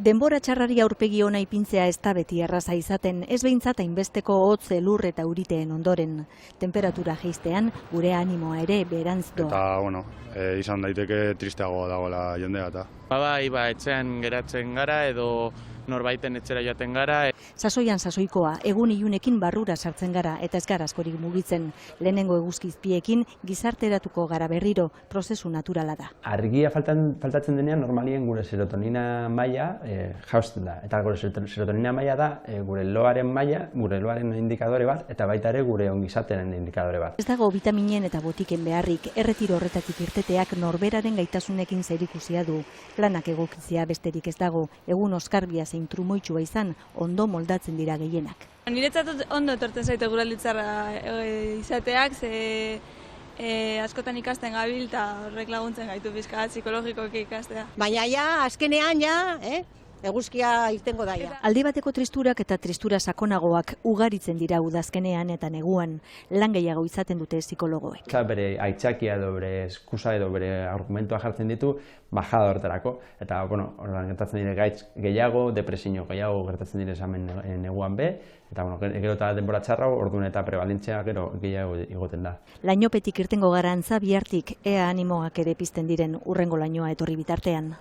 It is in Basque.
Denbora txarrari aurpegi ona ipintzea ez da beti erraza izaten, ez behintzat hainbesteko hotz, elur eta euriteen ondoren. Temperatura jeistean gure animoa ere beherantz doa. Eta, izan daiteke tristeago dagoela jendea eta. Etxean geratzen gara edo norbaiten etxera joaten gara. Sasoian sasoikoa, egun ilunekin barrura sartzen gara eta ez gara askorik mugitzen. Lehenengo eguzkizpiekin gizarteratuko gara berriro, prozesu naturala da. Argia faltatzen denean normalien gure serotonina maila jausten da. Eta gure serotonina maila da gure loaren indikadore bat eta baita ere gure ongizatearen indikadore bat. Ez dago bitaminen eta botiken beharrik, erretiro horretatik irteteak norberaren gaitasunekin zerikusia du. Planak egokitzea besterik ez dago, egun oskarbia zein trumoitsua izan, ondo moldatzen dira gehienak. Niretzat ondo etortzen zaite guralditzarra izateak, askotan ikasten gabil eta horrek laguntzen gaitu pixka psikologikoki ikastea. Baina azkenean eguzkia irtengo daia. Aldi bateko tristurak eta tristura sakonagoak ugaritzen dira udazkenean eta neguan, lan gehiago izaten dute psikologoek. Bere aitzakia edo bere eskusa edo bere argumentua jartzen ditu bajada horretarako. Eta, horretan gertatzen dire gaitz gehiago, depresio gehiago gertatzen dire esamen neguan be, eta, gero eta denbora txarra, orduan eta prebalentzia gero gehiago igoten da. Lainopetik irtengo gara antza bihartik, ea animoak ere pizten diren urrengo lainoa etorri bitartean.